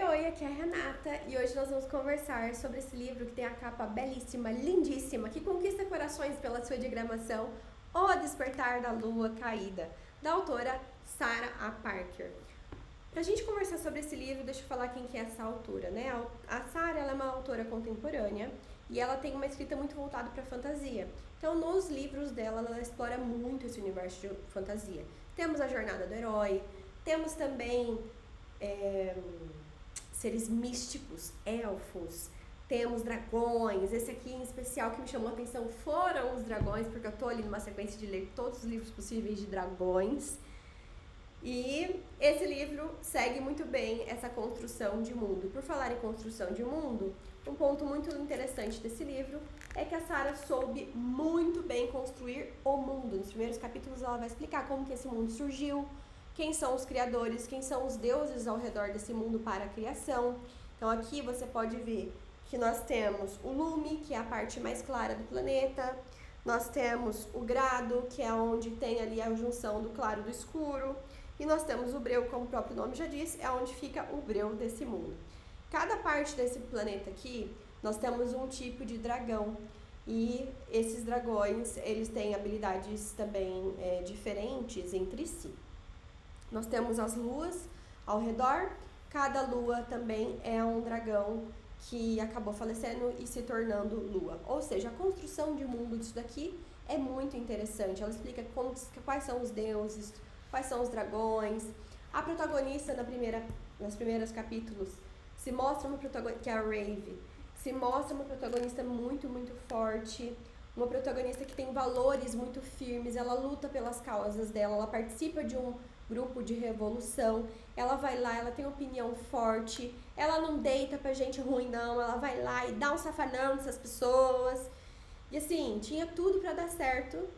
oi, aqui é a Renata e hoje nós vamos conversar sobre esse livro que tem a capa belíssima, lindíssima, que conquista corações pela sua diagramação, O Despertar da Lua Caída, da autora Sarah A. Parker. Pra gente conversar sobre esse livro, deixa eu falar quem que é essa autora, né? A Sarah, ela é uma autora contemporânea e ela tem uma escrita muito voltada para fantasia. Então, nos livros dela, ela explora muito esse universo de fantasia. Temos a jornada do herói, temos também seres místicos, elfos, temos dragões. Esse aqui em especial que me chamou a atenção foram os dragões, porque eu tô ali numa sequência de ler todos os livros possíveis de dragões. E esse livro segue muito bem essa construção de mundo. Por falar em construção de mundo, um ponto muito interessante desse livro é que a Sarah soube muito bem construir o mundo. Nos primeiros capítulos ela vai explicar como que esse mundo surgiu, quem são os criadores, quem são os deuses ao redor desse mundo para a criação. Então aqui você pode ver que nós temos o lume, que é a parte mais clara do planeta, nós temos o grado, que é onde tem ali a junção do claro e do escuro, e nós temos o breu, como o próprio nome já diz, é onde fica o breu desse mundo. Cada parte desse planeta aqui, nós temos um tipo de dragão, e esses dragões, eles têm habilidades também diferentes entre si. Nós temos as luas ao redor, cada lua também é um dragão que acabou falecendo e se tornando lua. Ou seja, a construção de mundo disso daqui é muito interessante. Ela explica quais são os deuses, quais são os dragões. A protagonista nos primeiros capítulos se mostra uma protagonista, que é a Rave, se mostra uma protagonista muito, muito forte, uma protagonista que tem valores muito firmes, ela luta pelas causas dela, ela participa de um grupo de revolução, ela vai lá, ela tem opinião forte, ela não deita pra gente ruim não, ela vai lá e dá um safanão nessas pessoas. E assim, tinha tudo pra dar certo,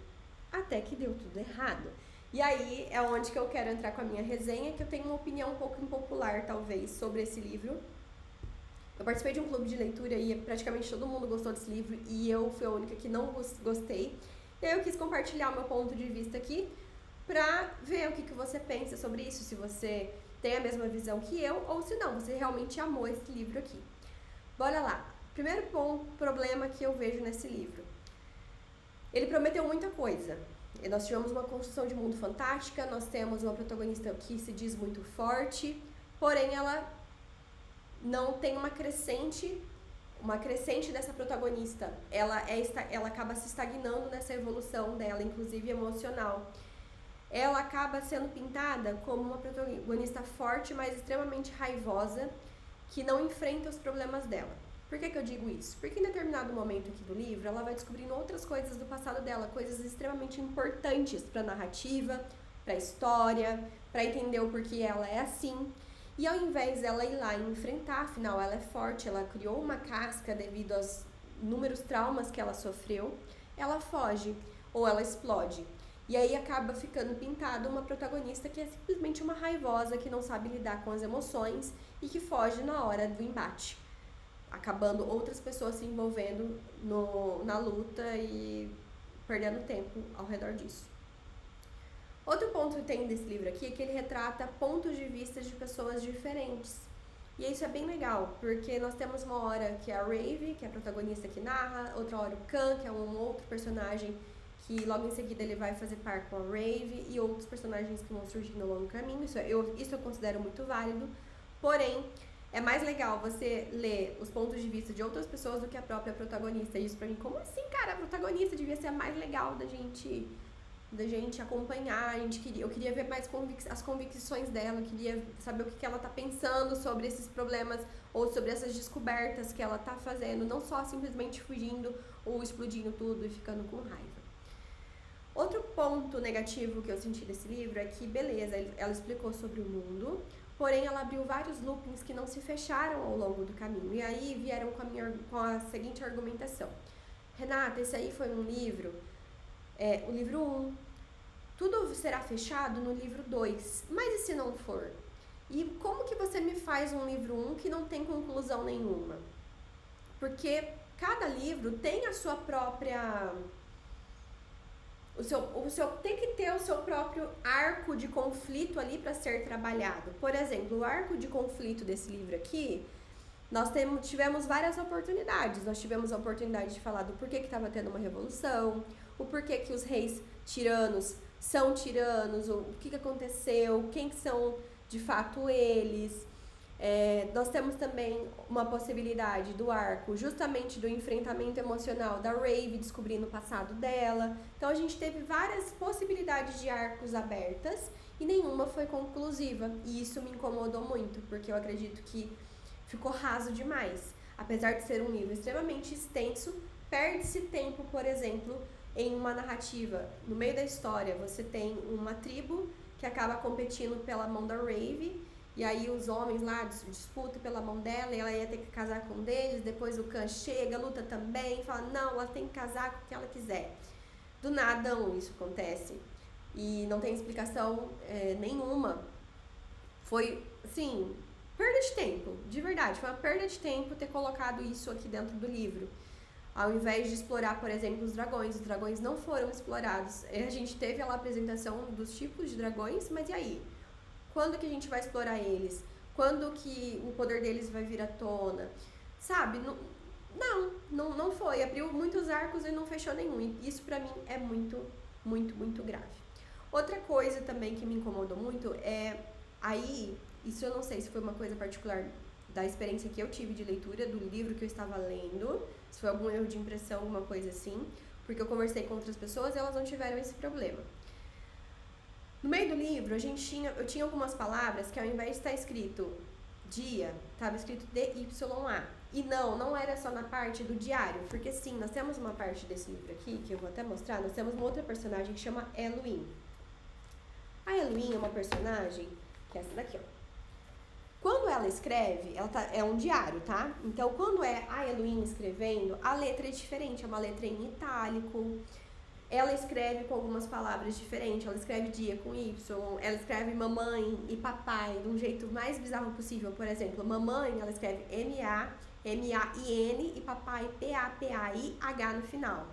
até que deu tudo errado. E aí é onde que eu quero entrar com a minha resenha, que eu tenho uma opinião um pouco impopular, talvez, sobre esse livro. Eu participei de um clube de leitura e praticamente todo mundo gostou desse livro e eu fui a única que não gostei. E aí eu quis compartilhar o meu ponto de vista aqui pra ver o que você pensa sobre isso, se você tem a mesma visão que eu ou se não, você realmente amou esse livro aqui. Bora lá. Primeiro problema que eu vejo nesse livro. Ele prometeu muita coisa. Nós tivemos uma construção de mundo fantástica, nós temos uma protagonista que se diz muito forte, porém ela não tem uma crescente dessa protagonista. Ela acaba se estagnando nessa evolução dela, inclusive emocional. Ela acaba sendo pintada como uma protagonista forte, mas extremamente raivosa, que não enfrenta os problemas dela. Por que eu digo isso? Porque em determinado momento aqui do livro, ela vai descobrindo outras coisas do passado dela, coisas extremamente importantes para a narrativa, para a história, para entender o porquê ela é assim. E ao invés dela ir lá e enfrentar, afinal ela é forte, ela criou uma casca devido aos inúmeros traumas que ela sofreu, ela foge ou ela explode. E aí acaba ficando pintada uma protagonista que é simplesmente uma raivosa, que não sabe lidar com as emoções e que foge na hora do embate, acabando outras pessoas se envolvendo na luta e perdendo tempo ao redor disso. Outro ponto que tem desse livro aqui é que ele retrata pontos de vista de pessoas diferentes. E isso é bem legal, porque nós temos uma hora que é a Rave, que é a protagonista que narra, outra hora o Khan, que é um outro personagem que logo em seguida ele vai fazer par com a Rave, e outros personagens que vão surgindo ao longo do caminho. Isso eu considero muito válido, porém é mais legal você ler os pontos de vista de outras pessoas do que a própria protagonista. E isso pra mim, como assim, cara? A protagonista devia ser a mais legal da gente acompanhar. Eu queria ver mais as convicções dela, eu queria saber o que ela tá pensando sobre esses problemas ou sobre essas descobertas que ela tá fazendo, não só simplesmente fugindo ou explodindo tudo e ficando com raiva. Outro ponto negativo que eu senti desse livro é que, beleza, ela explicou sobre o mundo, porém ela abriu vários loopings que não se fecharam ao longo do caminho. E aí vieram com a seguinte argumentação: Renata, esse aí foi um livro, o livro 1, tudo será fechado no livro 2, mas e se não for? E como que você me faz um livro 1 que não tem conclusão nenhuma? Porque cada livro tem a sua própria Tem que ter o seu próprio arco de conflito ali para ser trabalhado. Por exemplo, o arco de conflito desse livro aqui, tivemos várias oportunidades. Nós tivemos a oportunidade de falar do porquê que estava tendo uma revolução, o porquê que os reis tiranos são tiranos, o que aconteceu, quem que são de fato eles. Nós temos também uma possibilidade do arco justamente do enfrentamento emocional da Raven descobrindo o passado dela. Então a gente teve várias possibilidades de arcos abertas e nenhuma foi conclusiva. E isso me incomodou muito, porque eu acredito que ficou raso demais. Apesar de ser um livro extremamente extenso, perde-se tempo, por exemplo, em uma narrativa. No meio da história, você tem uma tribo que acaba competindo pela mão da Raven. E aí os homens lá disputam pela mão dela e ela ia ter que casar com um deles. Depois o Khan chega, luta também, fala, não, ela tem que casar com o que ela quiser. Do nada isso acontece. E não tem explicação nenhuma. Foi, assim, perda de tempo, de verdade. Foi uma perda de tempo ter colocado isso aqui dentro do livro. Ao invés de explorar, por exemplo, os dragões não foram explorados. A gente teve lá a apresentação dos tipos de dragões, mas e aí? Quando que a gente vai explorar eles? Quando que o poder deles vai vir à tona? Sabe? Não foi. Abriu muitos arcos e não fechou nenhum. E isso pra mim é muito, muito, muito grave. Outra coisa também que me incomodou muito isso eu não sei se foi uma coisa particular da experiência que eu tive de leitura, do livro que eu estava lendo, se foi algum erro de impressão, alguma coisa assim, porque eu conversei com outras pessoas e elas não tiveram esse problema. No meio do livro, eu tinha algumas palavras que ao invés de estar escrito dia, estava escrito DYA. E não era só na parte do diário, porque sim, nós temos uma parte desse livro aqui, que eu vou até mostrar, nós temos uma outra personagem que chama Eluin. A Eluin é uma personagem, que é essa daqui, ó. Quando ela escreve, é um diário, tá? Então, quando é a Eluin escrevendo, a letra é diferente, é uma letra em itálico. Ela escreve com algumas palavras diferentes, ela escreve dia com Y, ela escreve mamãe e papai de um jeito mais bizarro possível. Por exemplo, mamãe, ela escreve M-A-M-A-I-N e papai P-A-P-A-I-H no final.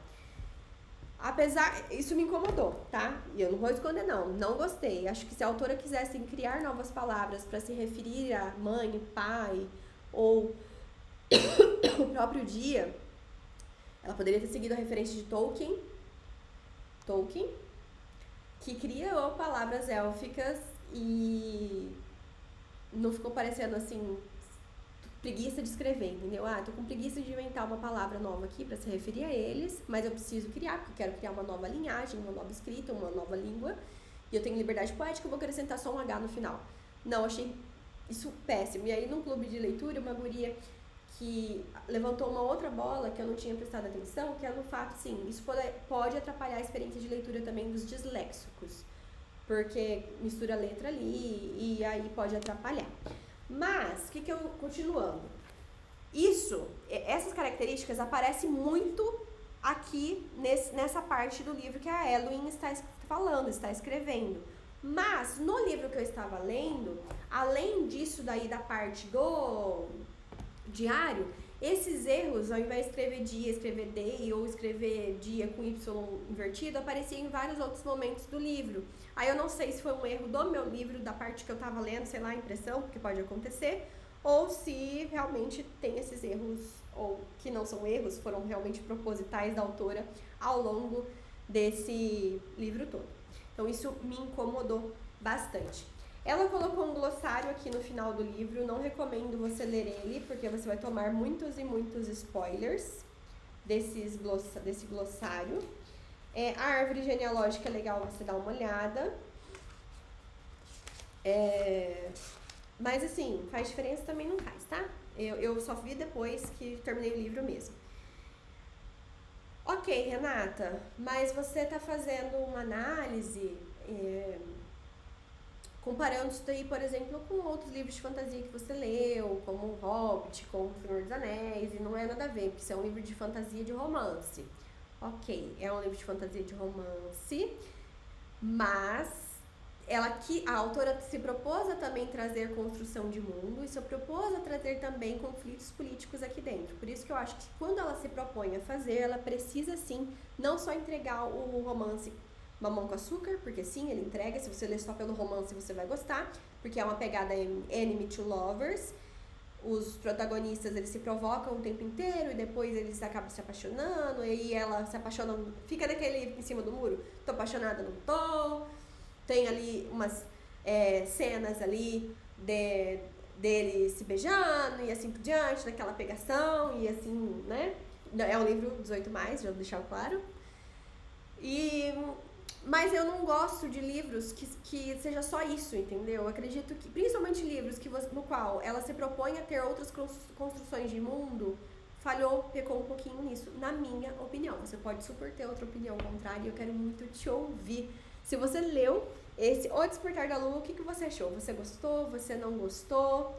Isso me incomodou, tá? E eu não vou esconder não gostei. Acho que se a autora quisesse criar novas palavras para se referir a mãe, pai ou o próprio dia, ela poderia ter seguido a referência de Tolkien, que criou palavras élficas e não ficou parecendo assim, preguiça de escrever, entendeu? Tô com preguiça de inventar uma palavra nova aqui para se referir a eles, mas eu preciso criar, porque eu quero criar uma nova linhagem, uma nova escrita, uma nova língua, e eu tenho liberdade poética, eu vou acrescentar só um H no final. Não, achei isso péssimo. E aí, num clube de leitura, uma guria que levantou uma outra bola que eu não tinha prestado atenção, que é no fato, sim, isso pode atrapalhar a experiência de leitura também dos disléxicos, porque mistura letra ali e aí pode atrapalhar. Mas, continuando, essas características aparecem muito aqui nessa parte do livro que a Eluin está falando, está escrevendo. Mas, no livro que eu estava lendo, além disso daí da parte do diário, esses erros, ao invés de escrever dia, escrever day ou escrever dia com Y invertido, apareciam em vários outros momentos do livro. Aí eu não sei se foi um erro do meu livro, da parte que eu tava lendo, sei lá, impressão, porque pode acontecer, ou se realmente tem esses erros, ou que não são erros, foram realmente propositais da autora ao longo desse livro todo. Então isso me incomodou bastante. Ela colocou um glossário aqui no final do livro, não recomendo você ler ele, porque você vai tomar muitos e muitos spoilers desse glossário. A árvore genealógica é legal você dar uma olhada. Mas assim, faz diferença também não faz, tá? Eu só vi depois que terminei o livro mesmo. Ok, Renata, mas você tá fazendo uma análise... comparando isso daí, por exemplo, com outros livros de fantasia que você leu, como O Hobbit, como O Senhor dos Anéis, e não é nada a ver, porque isso é um livro de fantasia de romance. Ok, é um livro de fantasia de romance, mas a autora se propôs a também trazer construção de mundo e se propôs a trazer também conflitos políticos aqui dentro. Por isso que eu acho que quando ela se propõe a fazer, ela precisa sim, não só entregar o romance Mamão com Açúcar, porque sim, ele entrega. Se você ler só pelo romance, você vai gostar, porque é uma pegada Enemy to Lovers. Os protagonistas, eles se provocam o tempo inteiro e depois eles acabam se apaixonando, e aí ela se apaixona, fica naquele em cima do muro, tô apaixonada, não tô. Tem ali umas cenas ali dele se beijando e assim por diante, naquela pegação e assim, né? É um livro 18+, já vou deixar claro. Mas eu não gosto de livros que seja só isso, entendeu? Eu acredito que, principalmente livros no qual ela se propõe a ter outras construções de mundo, pecou um pouquinho nisso, na minha opinião. Você pode super ter outra opinião contrária e eu quero muito te ouvir. Se você leu O Despertar da Lua, o que você achou? Você gostou? Você não gostou?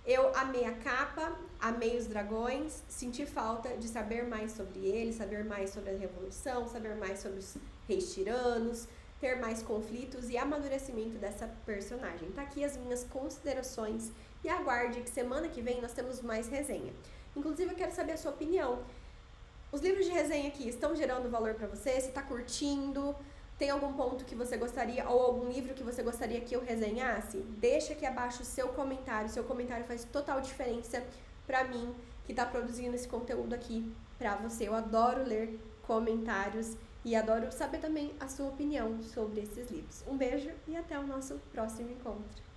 Eu amei a capa, amei os dragões, senti falta de saber mais sobre eles, saber mais sobre a Revolução, saber mais sobre os reis tiranos, ter mais conflitos e amadurecimento dessa personagem. Tá aqui as minhas considerações e aguarde que semana que vem nós temos mais resenha. Inclusive eu quero saber a sua opinião. Os livros de resenha aqui estão gerando valor para você? Você tá curtindo? Tem algum ponto que você gostaria, ou algum livro que você gostaria que eu resenhasse? Deixa aqui abaixo o seu comentário. Seu comentário faz total diferença pra mim, que tá produzindo esse conteúdo aqui pra você. Eu adoro ler comentários e adoro saber também a sua opinião sobre esses livros. Um beijo e até o nosso próximo encontro.